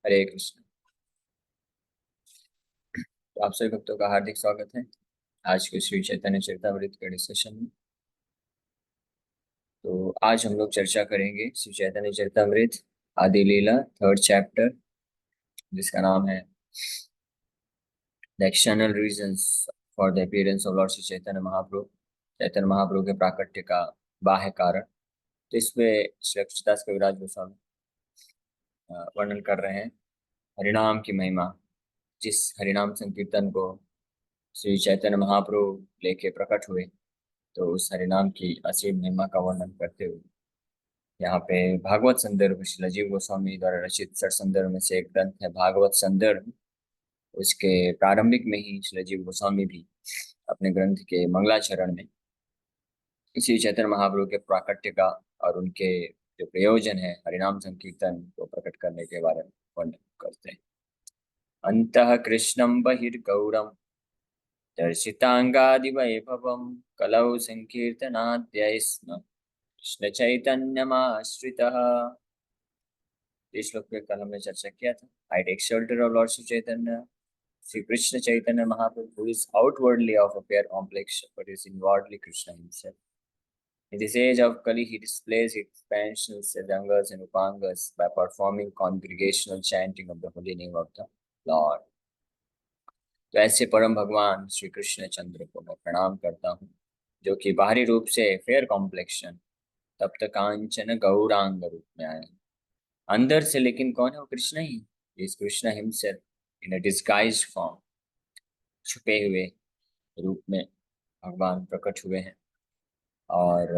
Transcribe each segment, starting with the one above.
हरे कृष्ण। तो आप सभी भक्तों का हार्दिक स्वागत है आज के श्री चैतन्य चरितामृत के डिस्कशन में। तो आज हम लोग चर्चा करेंगे श्री चैतन्य चरितामृत आदि लीला थर्ड चैप्टर, जिसका नाम है the external reasons for the appearance of lord Shri Chaitanya Mahaprabhu. Chaitanya Mahaprabhu के प्राकट्य का बाह्य कारण। तो इसमें श्री अक्षरदास कविराज गोस्वामी वर्णन कर रहे हैं हरिनाम की महिमा। जिस हरिनाम संकीर्तन को श्री चैतन्य महाप्रभु लेके प्रकट हुए, तो उस हरिनाम की असीम महिमा का वर्णन करते हुए यहाँ पे भागवत संदर्भ श्री राजीव गोस्वामी द्वारा रचित सठ संदर्भ में से एक ग्रंथ है भागवत संदर्भ। उसके प्रारंभिक में ही श्री राजीव गोस्वामी भी अपने ग्रंथ के मंगलाचरण में श्री चैतन्य महाप्रभु के प्राकट्य का और उनके जो प्रयोजन है हरिनाम संकीर्तन को प्रकट करने के बारे में वर्णन करते हैं। अंतः कृष्णं बहिर्गौरम दर्शितांगादिवैभवं कलौ संकीर्तनाद्य स्म कृष्ण चैतन्यमाश्रितः। इस श्लोक पे कल हमने चर्चा किया था। I take shelter of lord Shri Chaitanya Shri Krishna Chaitanya Mahaprabhu who is outwardly of a fair complexion but is inwardly Krishna himself. In this age of Kali, he displays his expansional sadangas and upangas by performing congregational chanting of the holy name of the Lord. तो ऐसे परम भगवान श्री कृष्ण चंद्र को मैं प्रणाम करता हूँ, जो कि बाहरी रूप से फेयर कॉम्प्लेक्शन तप्त कांचन गौरांग रूप में आए, अंदर से लेकिन कौन है? वो कृष्ण ही। इस Krishna himself in a disguised form, छुपे हुए रूप में भगवान प्रकट हुए हैं। और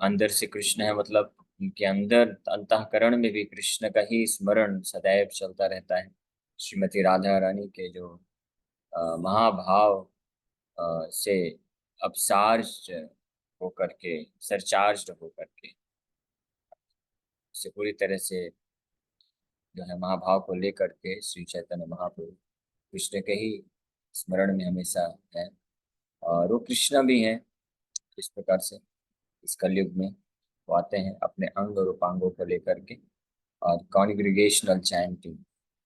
अंदर से कृष्ण है, मतलब उनके अंदर अंतःकरण में भी कृष्ण का ही स्मरण सदैव चलता रहता है। श्रीमती राधा रानी के जो महाभाव से अपसार्ज होकर के, सरचार्ज होकर के, से पूरी तरह से जो है महाभाव को लेकर के श्री चैतन्य महाप्रभु कृष्ण के ही स्मरण में हमेशा है। और वो कृष्ण भी हैं। इस प्रकार से इस कलयुग में वो आते हैं अपने अंग और उपांगों को लेकर के और कॉन्ग्रीगेशनल चैंटिंग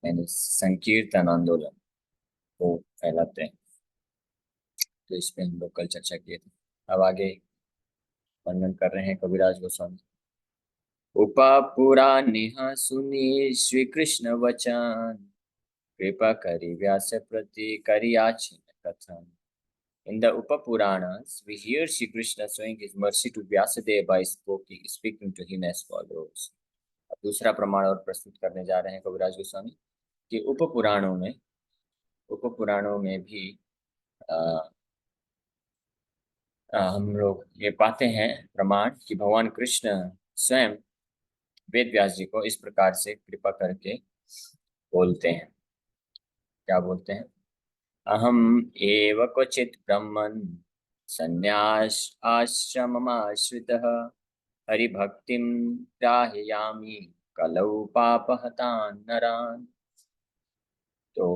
यानी संकीर्तन आंदोलन को फैलाते हैं। तो इस पे हम लोग कल चर्चा किए थे। अब आगे वर्णन कर रहे हैं कविराज गोस्वामी। उपा पुराणिह सुनी श्री कृष्ण वचन कृपा करि व्यास प्रति करियाचिन कथन। In the Upapuranas, we hear Shri Krishna showing his mercy to Vyasadeva by speaking to him as follows. अब दूसरा प्रमाण और प्रस्तुत करने जा रहे हैं कविराज गोस्वामी कि उपपुराणों में भी हम लोग ये पाते हैं प्रमाण कि भगवान कृष्ण स्वयं वेद व्यास जी को इस प्रकार से कृपा करके बोलते हैं। क्या बोलते हैं? अहम एव क्वचित् ब्रह्मन् संन्यास आश्रममाश्रितः हरिभक्तिं ग्राहयामि कलौ पापहतान् नरान्। तो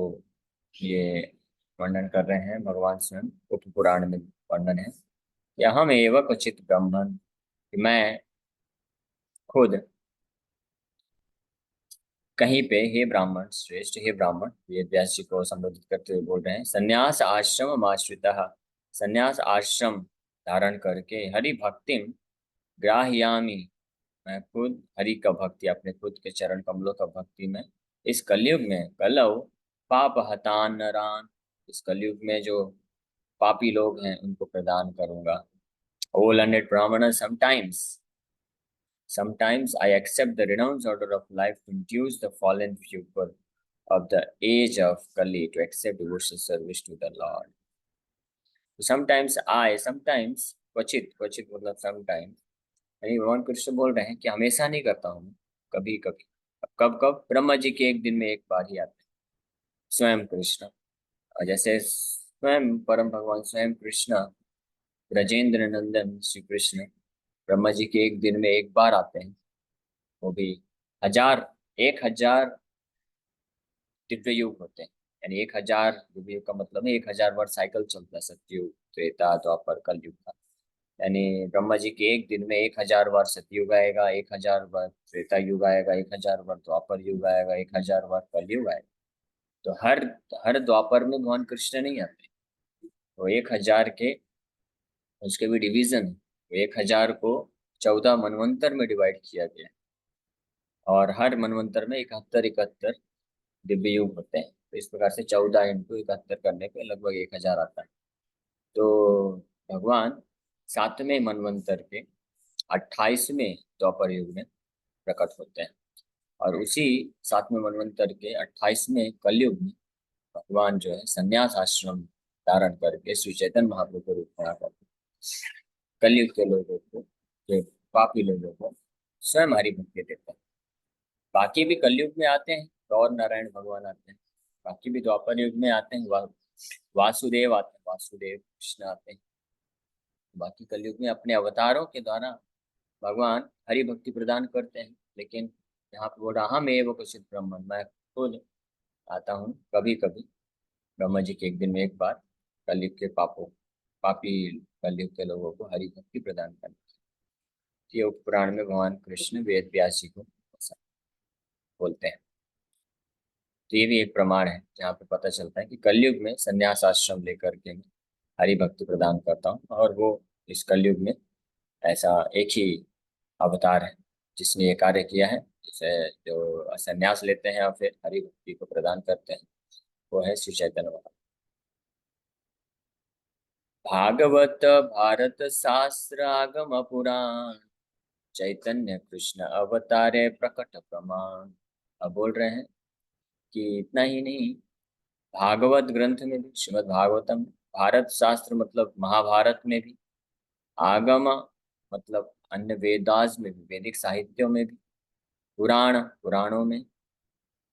ये वर्णन कर रहे हैं भगवान स्वयं, उपपुराण में वर्णन है कि अहम एव क्वचित् ब्रह्मन्, कि मैं खुद कहीं पे, हे ब्राह्मण श्रेष्ठ, हे ब्राह्मण, वेद व्यास जी को संबोधित करते हुए बोल रहे हैं, संन्यास आश्रम आश्रितः, संन्यास आश्रम धारण करके हरि भक्तिम ग्राह्यामि, मैं खुद हरि का भक्ति, अपने खुद के चरण कमलों का भक्ति में इस कलयुग में कलौ पाप हतान नरान, इस कलयुग में जो पापी लोग हैं उनको प्रदान करूंगा। ओ लर्नेड ब्राह्मण, sometimes I accept the renounced order of life to induce the fallen people of the age of Kali to accept devotional service to the Lord. sometimes क्वचित, क्वचित मतलब समटाइम, यानी भगवान कृष्ण बोल रहे हैं कि हमेशा नहीं करता हूँ, कभी कभी। कब कब? ब्रह्मा जी के एक दिन में एक बार ही आते हैं स्वयं कृष्ण। और जैसे स्वयं परम भगवान स्वयं कृष्ण ब्रजेंद्र नंदन श्री कृष्ण ब्रह्मा जी के एक दिन में एक बार आते हैं, वो भी 1000 दिव्य युग होते हैं। यानी 1000 दिव्य युग का मतलब है 1000 वर्ष साइकिल चलता है, सतयुग त्रेता द्वापर कलयुग का। यानी ब्रह्मा जी के एक दिन में 1000 बार सतयुग आएगा, 1000 बार त्रेता युग आएगा, 1000 बार द्वापर युग आएगा, 1000 बार कलयुग आएगा। तो हर द्वापर में भगवान कृष्ण नहीं आते। तो 1000 के उसके भी डिवीजन है। तो 1000 को 14 मनवंतर में डिवाइड किया गया है। और हर मनवंतर में 71 दिव्य युग होते हैं। तो इस प्रकार से 14 × 71 करने पे लगभग 1000 आता है। तो भगवान 7वें मनवंतर के 28वें द्वापर युग में प्रकट होते हैं। और उसी 7वें मनवंतर के 28वें कलयुग में भगवान जो है संन्यास आश्रम धारण करके श्री चैतन्य महाप्रभु के रूप में आकर कलयुग के लोगों को, जो पापी लोगों को स्वयं हरि भक्ति देते हैं। बाकी भी कलयुग में आते हैं, गौर नारायण भगवान आते हैं। बाकी भी द्वापर युग में आते हैं, वासुदेव आते हैं, वासुदेव कृष्ण आते हैं। बाकी कलयुग में अपने अवतारों के द्वारा भगवान हरि भक्ति प्रदान करते हैं। लेकिन यहाँ पे बोल रहा हम एवं कुछ ब्रह्मन, मैं खुद आता हूँ कभी कभी ब्रह्मा जी के एक दिन में एक बार कलयुग के पापी कलयुग के लोगों को हरि भक्ति प्रदान करने। ये उपपुराण में भगवान कृष्ण वेद व्यास जी को ऐसा बोलते हैं। तो ये भी एक प्रमाण है जहाँ पे पता चलता है कि कलयुग में संन्यास आश्रम लेकर के मैं हरि भक्ति प्रदान करता हूँ। और वो इस कलयुग में ऐसा एक ही अवतार है जिसने ये कार्य किया है, जिसे जो संन्यास लेते हैं और फिर हरि भक्ति को प्रदान करते हैं, वो है श्री चैतन्य महाप्रभु। भागवत भारत शास्त्र आगम पुराण चैतन्य कृष्ण अवतारे प्रकट प्रमाण। अब बोल रहे हैं कि इतना ही नहीं, भागवत ग्रंथ में भी, श्रीमद् भागवतम, भारत शास्त्र मतलब महाभारत में भी, आगम मतलब अन्य वेदास में भी, वैदिक साहित्यों में भी, पुराणों में,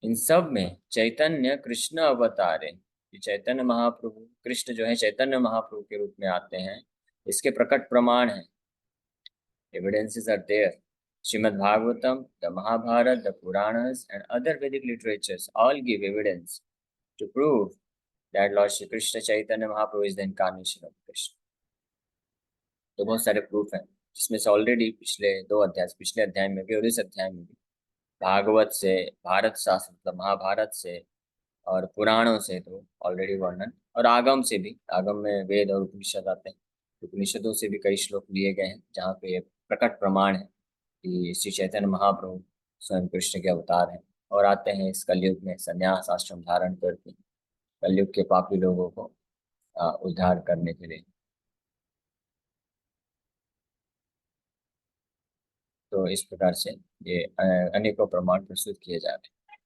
इन सब में चैतन्य कृष्ण अवतारे, ये चैतन्य महाप्रभु कृष्ण जो है चैतन्य महाप्रभु के रूप में आते हैं, इसके प्रकट प्रमाण हैं। Evidences are there. Srimad Bhagavatam, the Mahabharata, the Puranas, and other Vedic literatures all give evidence to prove that Lord Shri Krishna Chaitanya Mahaprabhu is the incarnation of Krishna. तो बहुत सारे प्रूफ हैं, जिसमें से ऑलरेडी पिछले अध्याय में भी और इस अध्याय में भी भागवत से, भारत शास्त्र मतलब महाभारत से और पुराणों से तो ऑलरेडी वर्णन, और आगम से भी, आगम में वेद और उपनिषद आते हैं, उपनिषदों से भी कई श्लोक लिए गए हैं जहाँ पे प्रकट प्रमाण है कि श्री चैतन्य महाप्रभु स्वयं कृष्ण के अवतार हैं और आते हैं इस कलयुग में संन्यास आश्रम धारण करके कलयुग के पापी लोगों को उद्धार करने के लिए। तो इस प्रकार से ये अनेकों प्रमाण प्रस्तुत किए जा रहे हैं।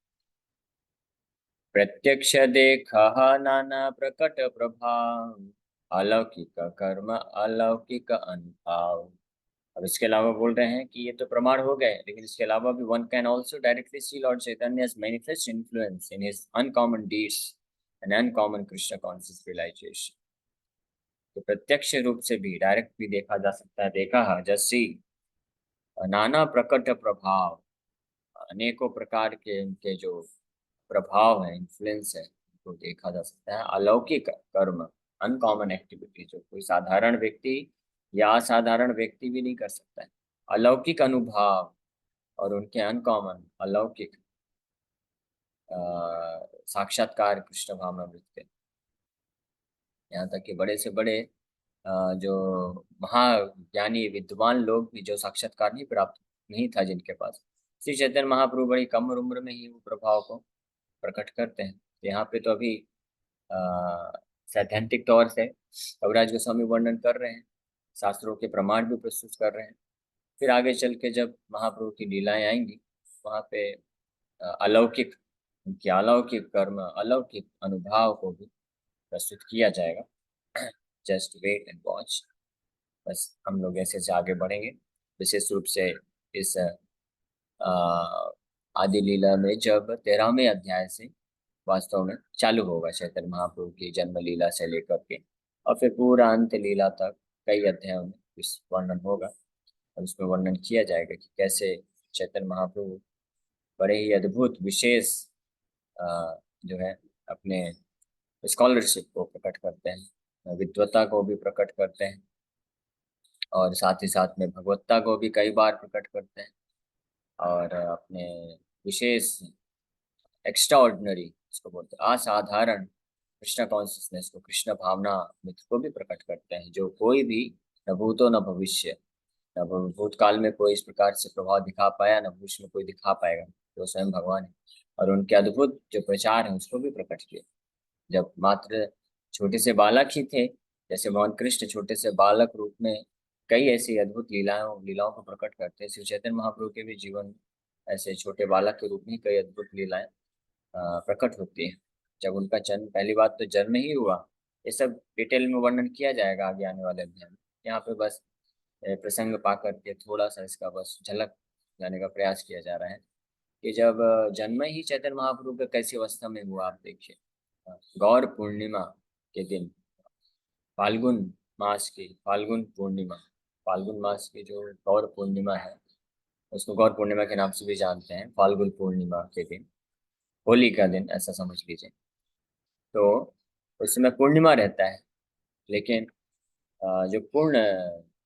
प्रत्यक्ष देख नाना प्रकट प्रभाव अलौकिक कर्म अलौकिक अनुभव। अब इसके अलावा बोल रहे हैं कि ये तो प्रमाण हो गए, लेकिन इसके अलावा भी one can also directly see lord Chaitanya's manifest influence in his uncommon deeds and uncommon Krishna conscious realization। तो प्रत्यक्ष रूप से भी, डायरेक्ट भी देखा जा सकता है, देखा जैसी नाना प्रकट प्रभाव, अनेकों प्रकार के इनके जो प्रभाव है, इन्फ्लुएंस है, तो देखा जा सकता है। अलौकिक कर्म, अनकॉमन एक्टिविटी, जो कोई साधारण व्यक्ति या असाधारण व्यक्ति भी नहीं कर सकता है। अलौकिक अनुभव और उनके अनकॉमन अलौकिक साक्षात्कार कृष्ण भावनामृत के, यहाँ तक कि बड़े से बड़े जो महाज्ञानी विद्वान लोग भी जो साक्षात्कार नहीं प्राप्त नहीं था जिनके पास, श्री चैतन्य महाप्रभु बड़ी कम उम्र में ही वो प्रभाव को प्रकट करते हैं। यहाँ पे तो अभी सैद्धांतिक तौर से कविराज गोस्वामी वर्णन कर रहे हैं, शास्त्रों के प्रमाण भी प्रस्तुत कर रहे हैं। फिर आगे चल के जब महाप्रभु की लीलाएं आएंगी, वहाँ पे अलौकिक, उनके अलौकिक कर्म, अलौकिक अनुभव को भी प्रस्तुत किया जाएगा। Just wait and watch. बस हम लोग ऐसे से आगे बढ़ेंगे। विशेष रूप से इस आदि लीला में जब 13वें अध्याय से वास्तव में चालू होगा चैतन्य महाप्रभु की जन्म लीला से लेकर के, और फिर पूरा अंत लीला तक कई अध्यायों में इस वर्णन होगा। और उसमें वर्णन किया जाएगा कि कैसे चैतन्य महाप्रभु बड़े ही अद्भुत विशेष जो है अपने स्कॉलरशिप को प्रकट करते हैं, विद्वता को भी प्रकट करते हैं, और साथ ही साथ में भगवत्ता को भी कई बार प्रकट करते हैं, और अपने विशेष एक्स्ट्रा ऑर्डिनरी, इसको बोलते हैं असाधारण कृष्ण कॉन्सियसनेस को, कृष्ण भावना मित्र को भी प्रकट करते हैं, जो कोई भी न भूतो न भविष्य, न भूतकाल में कोई इस प्रकार से प्रभाव दिखा पाया, न भविष्य में कोई दिखा पाएगा, तो स्वयं भगवान है। और उनके अद्भुत जो प्रचार है उसको भी प्रकट किया। जब मात्र छोटे से बालक ही थे, जैसे भगवान कृष्ण छोटे से बालक रूप में कई ऐसी अद्भुत लीलाओं लीलाओं को प्रकट करते हैं, श्री चैतन्य महाप्रभु के भी जीवन ऐसे छोटे बालक के रूप में कई अद्भुत लीलाएं प्रकट होती है। जब उनका जन्म, पहली बात तो जन्म ही हुआ, ये सब डिटेल में वर्णन किया जाएगा आगे आने वाले अध्याय में। यहाँ पे बस प्रसंग पा करके थोड़ा सा इसका बस झलक जाने का प्रयास किया जा रहा है कि जब जन्म ही चैतन्य महाप्रभु का कैसी अवस्था में हुआ, आप देखिए। गौर पूर्णिमा के दिन, फाल्गुन मास की फाल्गुन पूर्णिमा, फाल्गुन मास की जो गौर पूर्णिमा है, उसको गौर पूर्णिमा के नाम से भी जानते हैं। फाल्गुन पूर्णिमा के दिन, होली का दिन ऐसा समझ लीजिए, तो उसमें पूर्णिमा रहता है। लेकिन जो पूर्ण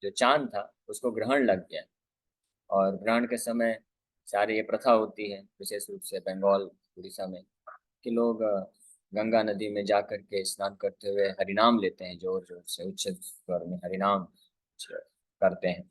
जो चांद था उसको ग्रहण लग गया, और ग्रहण के समय सारी ये प्रथा होती है, विशेष रूप से बंगाल उड़ीसा में, कि लोग गंगा नदी में जा करके स्नान करते हुए हरिनाम लेते हैं, जोर जोर से उच्च स्वर में हरिनाम करते हैं।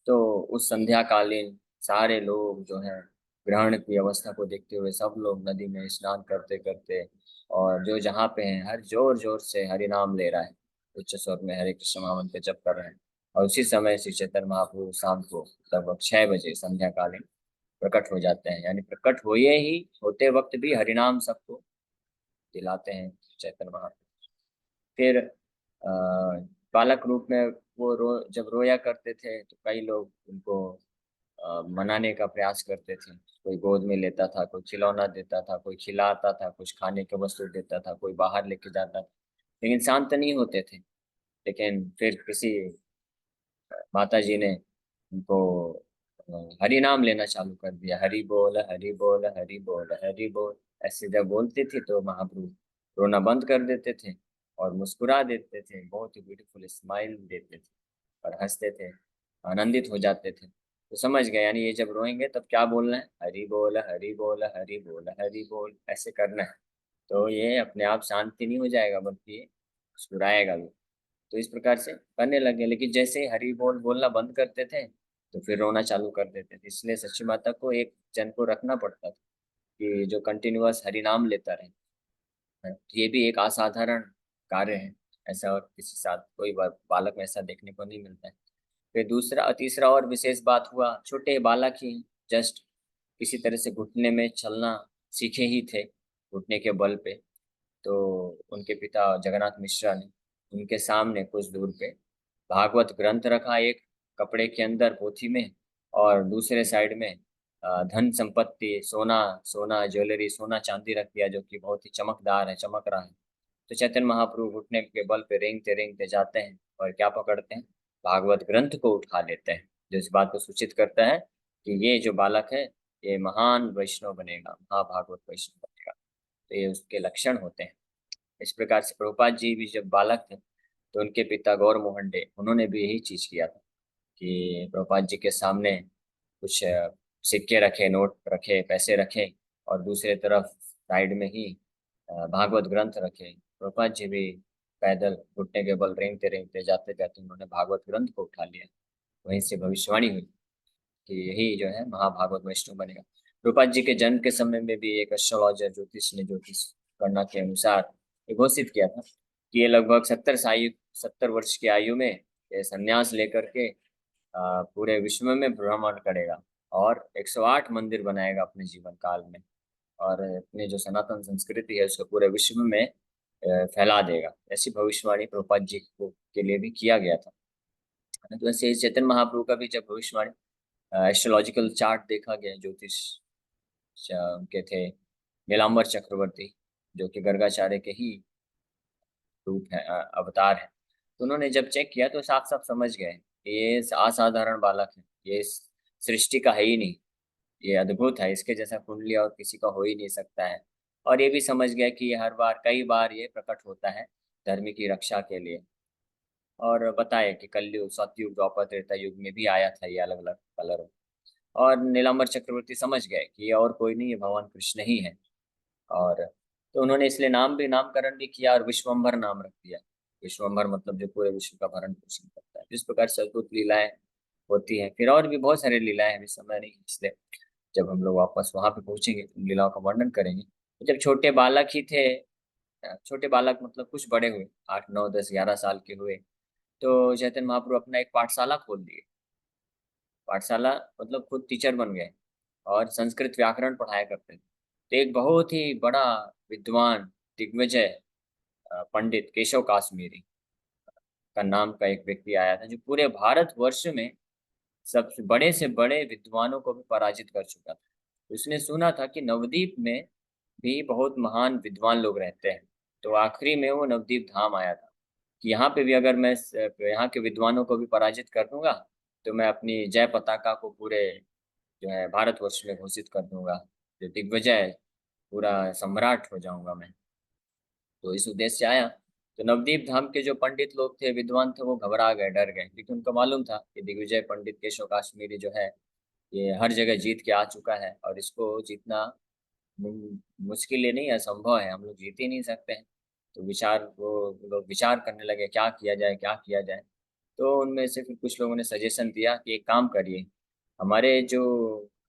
तो उस संध्या कालीन सारे लोग जो हैं, ग्रहण की अवस्था को देखते हुए सब लोग नदी में स्नान करते करते, और जो जहाँ पे हैं हर जोर जोर से हरि नाम ले रहा है, उच्च स्वर में हरे कृष्ण महामंत्र जप कर रहे हैं। और उसी समय श्री चैतन्य महाप्रभु शाम को लगभग 6 बजे संध्या कालीन प्रकट हो जाते हैं, यानी प्रकट हुए ही होते वक्त भी हरिनाम सबको दिलाते हैं चैतन्य महाप्रभु। फिर बालक रूप में वो जब रोया करते थे तो कई लोग उनको मनाने का प्रयास करते थे। कोई गोद में लेता था, कोई खिलौना देता था, कोई खिलाता था, कुछ खाने के वस्तु देता था, कोई बाहर लेके जाता था, लेकिन शांत नहीं होते थे। लेकिन फिर किसी माता जी ने उनको हरि नाम लेना चालू कर दिया, हरि बोल हरि बोल हरि बोल हरि बोल। ऐसे जब बोलते थे तो महाप्रभु रोना बंद कर देते थे और मुस्कुरा देते थे, बहुत ही ब्यूटीफुल स्माइल देते थे और हंसते थे, आनंदित हो जाते थे। तो समझ गए, यानी ये जब रोएंगे तब क्या बोलना है, हरि बोल हरि बोल हरि बोल हरि बोल, ऐसे करना है। तो ये अपने आप शांति नहीं हो जाएगा, बल्कि ये मुस्कुराएगा भी। तो इस प्रकार से करने लगे, लेकिन जैसे ही हरि बोल बोलना बंद करते थे तो फिर रोना चालू कर देते थे। इसलिए सच्ची माता को एक जन को रखना पड़ता था कि जो कंटिन्यूअस हरि नाम लेता रहे। ये भी एक असाधारण कार्य है, ऐसा और किसी साथ कोई बालक में ऐसा देखने को नहीं मिलता है। फिर दूसरा तीसरा और विशेष बात हुआ, छोटे बालक ही जस्ट किसी तरह से घुटने में चलना सीखे ही थे, घुटने के बल पे। तो उनके पिता जगन्नाथ मिश्रा ने उनके सामने कुछ दूर पे भागवत ग्रंथ रखा एक कपड़े के अंदर पोथी में, और दूसरे साइड में धन संपत्ति, सोना सोना ज्वेलरी, सोना चांदी रख दिया, जो कि बहुत ही चमकदार है, चमक रहा है। तो चैतन्य महाप्रभु घुटने के बल पे रेंगते रेंगते जाते हैं और क्या पकड़ते हैं, भागवत ग्रंथ को उठा लेते हैं, जो इस बात को सूचित करता है कि ये जो बालक है ये महान वैष्णव बनेगा, महाभागवत वैष्णव बनेगा। तो ये उसके लक्षण होते हैं। इस प्रकार से प्रभुपाद जी भी जब बालक थे तो उनके पिता गौर मोहन डे, उन्होंने भी यही चीज किया था कि प्रभुपाद जी के सामने कुछ सिक्के रखे, नोट रखे, पैसे रखे, और दूसरे तरफ साइड में ही भागवत ग्रंथ रखे। प्रभुपाद जी भी पैदल घुटने के बल रेंगते रेंगते जाते जाते उन्होंने भागवत ग्रंथ को उठा लिया। वहीं से भविष्यवाणी हुई कि यही जो है महाभागवत वैष्णव बनेगा। प्रभुपाद जी के जन्म के समय में भी एक एस्ट्रोलॉजर ज्योतिष ने ज्योतिष गणना के अनुसार ये घोषित किया था कि ये लगभग 70 वर्ष की आयु में ये संन्यास लेकर के पूरे विश्व में भ्रमण करेगा और 108 मंदिर बनाएगा अपने जीवन काल में, और अपने जो सनातन संस्कृति है उसको पूरे विश्व में फैला देगा। ऐसी भविष्यवाणी प्रभुपाद जी को के लिए भी किया गया था। तो ऐसे चैतन्य महाप्रभु का भी जब भविष्यवाणी एस्ट्रोलॉजिकल चार्ट देखा गया, ज्योतिष के थे नीलांबर चक्रवर्ती, जो कि गर्गाचार्य के ही रूप है, अवतार है। तो उन्होंने जब चेक किया तो साफ साफ समझ गए कि ये असाधारण बालक है, ये इस सृष्टि का है ही नहीं, ये अद्भुत है, इसके जैसा कुंडली और किसी का हो ही नहीं सकता है। और ये भी समझ गया कि ये हर बार कई बार ये प्रकट होता है धर्म की रक्षा के लिए। और बताया कि कलयुग, सतयुग, द्वापर, त्रेता युग में भी आया था ये अलग अलग कलर। और नीलांबर चक्रवर्ती समझ गए कि ये और कोई नहीं, ये भगवान कृष्ण ही है। और तो उन्होंने इसलिए नामकरण भी किया और विश्वम्भर नाम रख दिया। विश्वम्भर मतलब जो पूरे विश्व का भरण पोषण करता है। जिस प्रकार से अद्भुत लीलाएं होती हैं, फिर और भी बहुत सारी लीलाएं हैं, अभी समय नहीं है, इसलिए जब हम लोग वापस वहां पे पहुंचेंगे तो उन लीलाओं का वर्णन करेंगे। तो जब छोटे बालक ही थे, छोटे बालक मतलब कुछ बड़े हुए, 8 9 10 11 साल के हुए, तो चैतन्य महाप्रभु अपना एक पाठशाला खोल दिए। पाठशाला मतलब खुद टीचर बन गए और संस्कृत व्याकरण पढ़ाया करते थे। तो एक बहुत ही बड़ा विद्वान, दिग्विजय पंडित केशव काश्मीरी का नाम का एक व्यक्ति आया था, जो पूरे भारत वर्ष में सबसे बड़े से बड़े विद्वानों को भी पराजित कर चुका था। उसने सुना था कि नवद्वीप में भी बहुत महान विद्वान लोग रहते हैं। तो आखिरी में वो नवद्वीप धाम आया था कि यहाँ पे भी अगर मैं यहाँ के विद्वानों को भी पराजित कर दूंगा, तो मैं अपनी जय पताका को पूरे जो है भारतवर्ष में घोषित कर दूंगा, जो दिग्विजय, पूरा सम्राट हो जाऊंगा मैं। तो इस उद्देश्य से आया। तो नवदीप धाम के जो पंडित लोग थे, विद्वान थे, वो घबरा गए, डर गए, क्योंकि उनको मालूम था कि दिग्विजय पंडित केशव काश्मीरी जो है, ये हर जगह जीत के आ चुका है और इसको जीतना मुश्किल ही नहीं, असंभव है, हम लोग जीत ही नहीं सकते हैं। तो वो लोग विचार करने लगे क्या किया जाए, क्या किया जाए। तो उनमें से फिर कुछ लोगों ने सजेशन दिया कि एक काम करिए, हमारे जो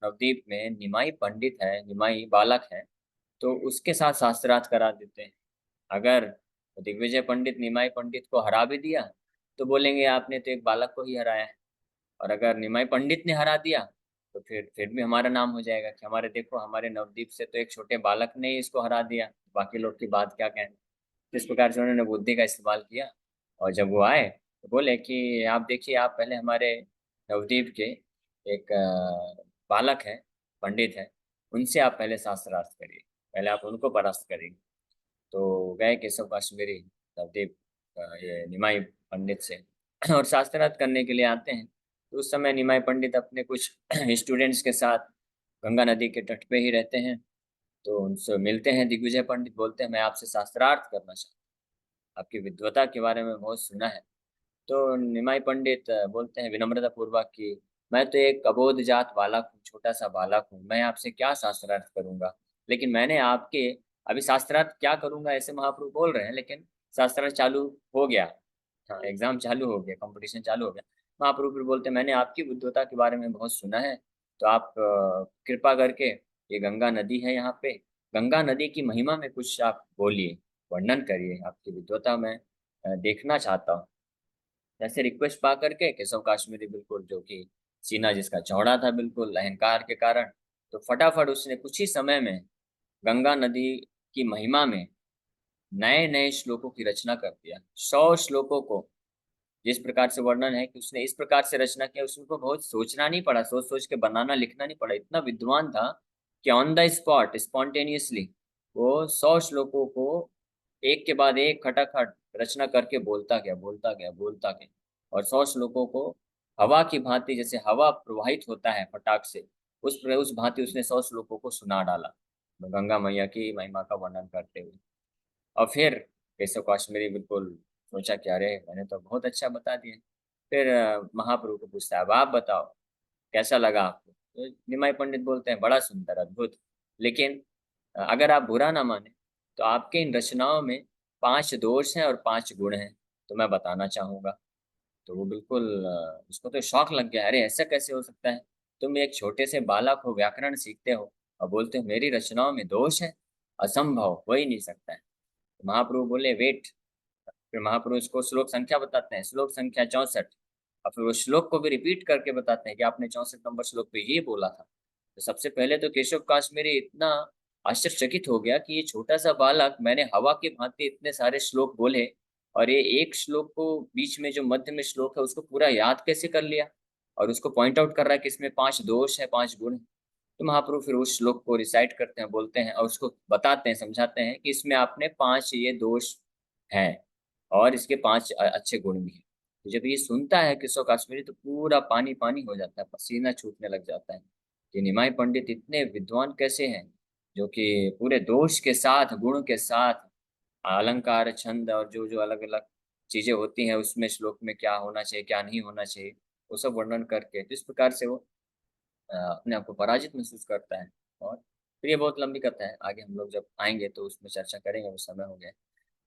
नवद्वीप में निमाई पंडित है, निमाई बालक है, तो उसके साथ शास्त्रार्थ करा देते हैं। अगर दिग्विजय पंडित निमाई पंडित को हरा भी दिया, तो बोलेंगे आपने तो एक बालक को ही हराया है। और अगर निमाई पंडित ने हरा दिया, तो फिर भी हमारा नाम हो जाएगा कि हमारे, देखो हमारे नवद्वीप से तो एक छोटे बालक ने ही इसको हरा दिया, बाकी लोग की बात क्या कहें। तो इस प्रकार से उन्होंने बुद्धि का इस्तेमाल किया। और जब वो आए तो बोले कि आप देखिए, आप पहले हमारे नवद्वीप के एक बालक है, पंडित है, उनसे आप पहले शास्त्रार्थ करिए, पहले आप उनको परास्त करिए। तो गए केशव काश्मीरी नवदीप ये निमाई पंडित से और शास्त्रार्थ करने के लिए आते हैं। तो उस समय निमाई पंडित अपने कुछ स्टूडेंट्स के साथ गंगा नदी के तट पे ही रहते हैं। तो उनसे मिलते हैं दिग्विजय पंडित, बोलते हैं मैं आपसे शास्त्रार्थ करना चाहता हूँ, आपकी विद्वता के बारे में बहुत सुना है। तो निमाई पंडित बोलते हैं विनम्रता पूर्वक कि मैं तो एक अबोध जात बालक हूँ, छोटा सा बालक हूँ, मैं आपसे क्या शास्त्रार्थ करूंगा। लेकिन मैंने आपके, अभी शास्त्रार्थ क्या करूंगा ऐसे महाप्रभु बोल रहे हैं, लेकिन शास्त्रार्थ चालू हो गया। हाँ, एग्जाम चालू हो गया, कंपटीशन चालू हो गया। महाप्रभु फिर बोलते हैं मैंने आपकी बुद्धता के बारे में बहुत सुना है, तो आप कृपा करके, ये गंगा नदी है यहाँ पे, गंगा नदी की महिमा में कुछ आप बोलिए, वर्णन करिए, आपकी विद्वता में देखना चाहता हूँ। ऐसे रिक्वेस्ट पा करके केशव काश्मीरी, बिल्कुल जो कि सीना जिसका चौड़ा था बिल्कुल अहंकार के कारण, तो फटाफट उसने कुछ ही समय में गंगा नदी की महिमा में नए नए श्लोकों की रचना कर दिया, 100 श्लोकों को। जिस प्रकार से वर्णन है कि उसने इस प्रकार से रचना किया, उसको बहुत सोचना नहीं पड़ा, सोच सोच के बनाना लिखना नहीं पड़ा, इतना विद्वान था कि ऑन द स्पॉट स्पॉन्टेनियसली वो 100 श्लोकों को एक के बाद एक खटाखट रचना करके बोलता गया, बोलता गया, बोलता गया। और 100 श्लोकों को हवा की भांति, जैसे हवा प्रवाहित होता है फटाक से, उस भांति उसने 100 श्लोकों को सुना डाला, गंगा मैया की महिमा का वर्णन करते हुए। और फिर केशव काश्मीरी बिल्कुल सोचा कि अरे मैंने तो बहुत अच्छा बता दिया। फिर महाप्रभु को पूछता है अब आप बताओ कैसा लगा आपको। तो निमाई पंडित बोलते हैं बड़ा सुंदर, अद्भुत, लेकिन अगर आप बुरा ना माने, तो आपके इन रचनाओं में 5 दोष हैं और 5 गुण हैं, तो मैं बताना चाहूंगा। तो वो बिल्कुल उसको तो शौक लग गया, अरे ऐसा कैसे हो सकता है, तुम एक छोटे से बालक हो, व्याकरण सीखते हो, और बोलते हो मेरी रचनाओं में दोष है, असंभव, हो ही नहीं सकता है। तो महाप्रभु बोले वेट। फिर महाप्रभु इसको श्लोक संख्या बताते हैं, श्लोक संख्या 64। और फिर वो श्लोक को भी रिपीट करके बताते हैं कि आपने 64 नंबर श्लोक पे ये बोला था। तो सबसे पहले तो केशव काश्मीरी इतना आश्चर्यचकित हो गया कि ये छोटा सा बालक, मैंने हवा की भांति इतने सारे श्लोक बोले, और ये एक श्लोक को बीच में जो मध्य में श्लोक है उसको पूरा याद कैसे कर लिया, और उसको पॉइंट आउट कर रहा है कि इसमें 5 दोष है, 5 गुण है। तो महाप्रभु फिर उस श्लोक को रिसाइट करते हैं, बोलते हैं और उसको बताते हैं, समझाते हैं कि इसमें आपने 5 ये दोष हैं, और इसके 5 अच्छे गुण भी हैं। तो जब ये सुनता है किशोर काश्मीरी, तो पूरा पानी पानी हो जाता है, पसीना छूटने लग जाता है कि निमाई पंडित इतने विद्वान कैसे हैं, जो कि पूरे दोष के साथ, गुण के साथ, अलंकार, छंद और जो जो अलग अलग चीजें होती हैं उसमें श्लोक में क्या होना चाहिए क्या नहीं होना चाहिए वो सब वर्णन करके, तो इस प्रकार से वो अपने आप को पराजित महसूस करता है। और फिर ये बहुत लंबी कथा है, आगे हम लोग जब आएंगे तो उसमें चर्चा करेंगे, वो समय हो गया है।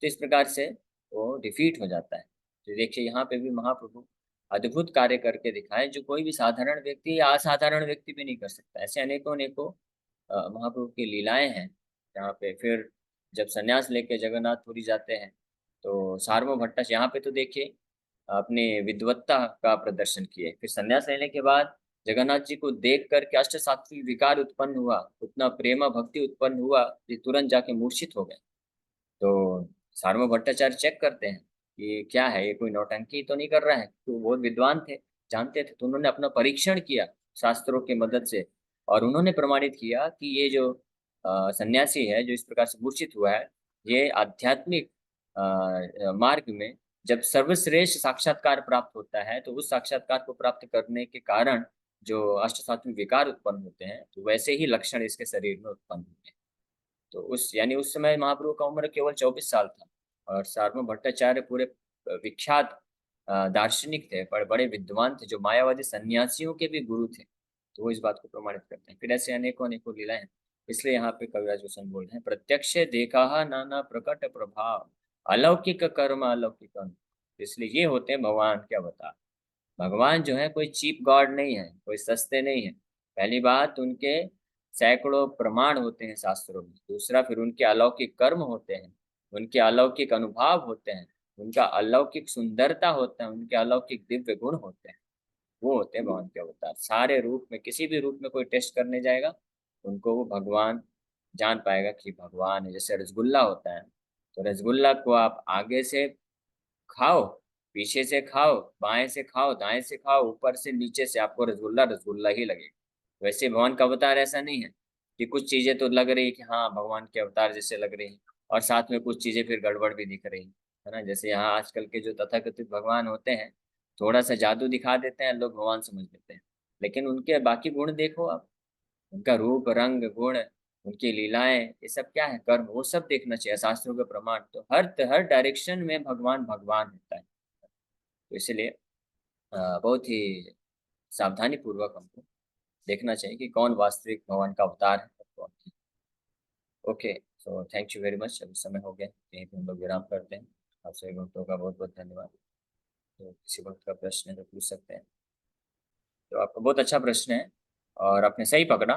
तो इस प्रकार से वो डिफीट हो जाता है। तो देखिए यहाँ पे भी महाप्रभु अद्भुत कार्य करके दिखाए जो कोई भी साधारण व्यक्ति या असाधारण व्यक्ति भी नहीं कर सकता। ऐसे अनेकों अनेकों महाप्रभु की लीलाएं हैं जहाँ पे फिर जब संन्यास लेके जगन्नाथपुरी जाते हैं तो सार्वभौम भट्टाचार्य यहाँ पे तो देखिए अपने विद्वत्ता का प्रदर्शन किए। फिर संन्यास लेने के बाद जगन्नाथ जी को देख करके अष्ट सात्विक विकार उत्पन्न हुआ, उतना प्रेमा भक्ति उत्पन्न हुआ कि तुरंत जाके मूर्छित हो गए। तो सार्वभौम भट्टाचार्य चेक करते हैं कि क्या है, ये कोई नौटंकी तो नहीं कर रहा है, तो बहुत विद्वान थे, जानते थे। तो उन्होंने अपना परीक्षण किया शास्त्रों की मदद से और उन्होंने प्रमाणित किया कि ये जो सन्यासी है जो इस प्रकार से मूर्छित हुआ है, ये आध्यात्मिक मार्ग में जब सर्वश्रेष्ठ साक्षात्कार प्राप्त होता है तो उस साक्षात्कार को प्राप्त करने के कारण जो अष्ट सात्विक विकार उत्पन्न होते हैं तो वैसे ही लक्षण इसके शरीर में उत्पन्न होते हैं। तो उस यानी उस समय महाप्रभु का उम्र केवल 24 साल था और सार्वभौम भट्टाचार्य पूरे विख्यात दार्शनिक थे, बड़े बड़े विद्वान थे जो मायावादी सन्यासियों के भी गुरु थे। तो वो इस बात को प्रमाणित करते हैं। फिर ऐसे अनेकों अनेकों लीलाएं हैं। इसलिए यहाँ पे कविराज गोस्वामी बोल रहे हैं, प्रत्यक्ष देखा नाना प्रकट प्रभाव अलौकिक कर्म अलौकिक अनुभव। इसलिए ये होते हैं भगवान के अवतार। भगवान जो है कोई चीप गॉड नहीं है, कोई सस्ते नहीं है। पहली बात, उनके सैकड़ों प्रमाण होते हैं शास्त्रों में। दूसरा, फिर उनके अलौकिक कर्म होते हैं, उनके अलौकिक अनुभव होते हैं, उनका अलौकिक सुंदरता होता है, उनके अलौकिक दिव्य गुण होते हैं। वो होते हैं भगवान के अवतार। सारे रूप में किसी भी रूप में कोई टेस्ट करने जाएगा उनको वो भगवान जान पाएगा कि भगवान है। जैसे रसगुल्ला होता है, तो रसगुल्ला को आप आगे से खाओ, पीछे से खाओ, बाएं से खाओ, दाएं से खाओ, ऊपर से नीचे से, आपको रसगुल्ला रसगुल्ला ही लगेगा। वैसे भगवान का अवतार ऐसा नहीं है कि कुछ चीजें तो लग रही है कि हाँ भगवान के अवतार जैसे लग रही है और साथ में कुछ चीजें फिर गड़बड़ भी दिख रही है ना। जैसे यहाँ आजकल के जो तथाकथित भगवान होते हैं, थोड़ा सा जादू दिखा देते हैं, लोग भगवान समझ लेते हैं। लेकिन उनके बाकी गुण देखो आप, उनका रूप रंग गुण, उनकी लीलाएं, ये सब क्या है, कर्म, वो सब देखना चाहिए शास्त्रों के प्रमाण। तो हर डायरेक्शन में भगवान भगवान होता है। तो इसलिए बहुत ही सावधानी पूर्वक हमको देखना चाहिए कि कौन वास्तविक भगवान का अवतार है और कौन नहीं। Okay, so thank you very much. अभी समय हो गया, यहीं पे हम लोग विराम करते हैं। आप सभी भक्तों का बहुत बहुत धन्यवाद। तो किसी भक्त का प्रश्न है तो पूछ सकते हैं। तो आपका बहुत अच्छा प्रश्न है और आपने सही पकड़ा।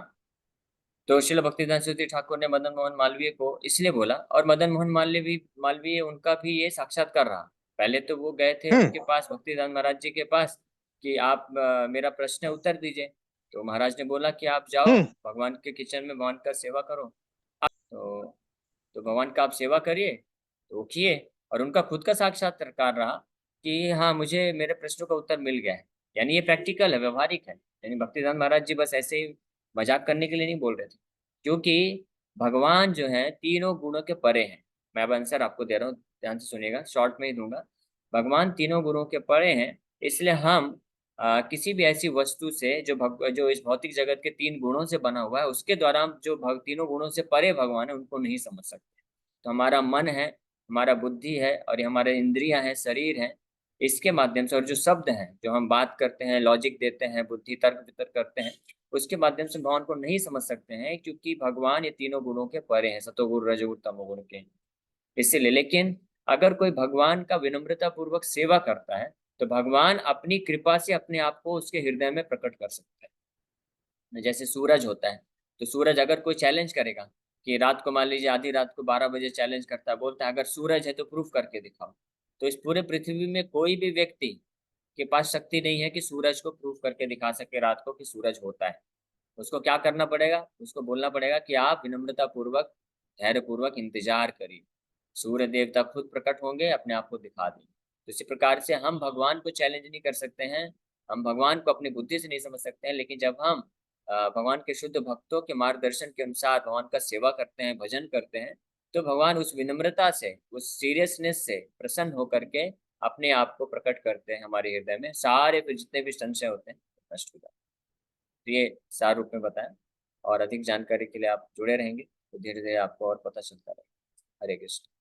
तो श्रील भक्तिदान सरस्वती ठाकुर ने मदन मोहन मालवीय को इसलिए बोला, और मदन मोहन मालवीय उनका भी ये साक्षात्कार रहा। पहले तो वो गए थे हम्म। उनके पास, भक्तिदान महाराज जी के पास, कि आप मेरा प्रश्न उत्तर दीजिए। तो महाराज ने बोला कि आप जाओ हम्म। भगवान के किचन में भगवान का सेवा करो। तो तो भगवान का आप सेवा करिए। तो वो किए और उनका खुद का साक्षात्कार रहा कि हाँ मुझे मेरे प्रश्नों का उत्तर मिल गया है। यानी ये प्रैक्टिकल है, व्यवहारिक है। यानी भक्तिदान महाराज जी बस ऐसे ही मजाक करने के लिए नहीं बोल रहे थे, क्योंकि भगवान जो है तीनों गुणों के परे हैं। मैं अब आंसर आपको दे रहा हूँ, ध्यान से सुनिएगा, शॉर्ट में ही दूंगा। भगवान तीनों गुणों के परे हैं, इसलिए हम किसी भी ऐसी वस्तु से जो इस भौतिक जगत के तीन गुणों से बना हुआ है उसके द्वारा हम जो तीनों गुणों से परे भगवान है उनको नहीं समझ सकते। तो हमारा मन है, हमारा बुद्धि है और ये हमारे इंद्रियां हैं, शरीर है, इसके माध्यम से, और जो शब्द हैं जो हम बात करते हैं, लॉजिक देते हैं, बुद्धि तर्क वितर्क करते हैं, उसके माध्यम से भगवान को नहीं समझ सकते हैं, क्योंकि भगवान ये तीनों गुणों के परे हैं, सतोगुण रजोगुण तमोगुण के। इसीलिए, लेकिन अगर कोई भगवान का विनम्रता पूर्वक सेवा करता है तो भगवान अपनी कृपा से अपने आप को उसके हृदय में प्रकट कर सकता है। जैसे सूरज होता है, तो सूरज अगर कोई चैलेंज करेगा कि रात को, मान लीजिए आधी रात को 12 बजे चैलेंज करता है, बोलता है अगर सूरज है तो प्रूफ करके दिखाओ, तो इस पूरे पृथ्वी में कोई भी व्यक्ति के पास शक्ति नहीं है कि सूरज को प्रूफ करके दिखा सके रात को कि सूरज होता है। उसको क्या करना पड़ेगा, उसको बोलना पड़ेगा कि आप विनम्रता पूर्वक, धैर्य पूर्वक इंतजार करिए, सूर्य देवता खुद प्रकट होंगे, अपने आप को दिखा देंगे। तो इसी प्रकार से हम भगवान को चैलेंज नहीं कर सकते हैं, हम भगवान को अपनी बुद्धि से नहीं समझ सकते हैं, लेकिन जब हम भगवान के शुद्ध भक्तों के मार्गदर्शन के अनुसार भगवान का सेवा करते हैं, भजन करते हैं, तो भगवान उस विनम्रता से, उस सीरियसनेस से प्रसन्न होकर के अपने आप को प्रकट करते हैं हमारे हृदय में। सारे फिर जितने भी संशय होते हैं नष्ट हो जाते हैं। तो ये सार रूप में बताया, और अधिक जानकारी के लिए आप जुड़े रहेंगे तो धीरे धीरे आपको और पता चलता रहेगा। हरे कृष्ण।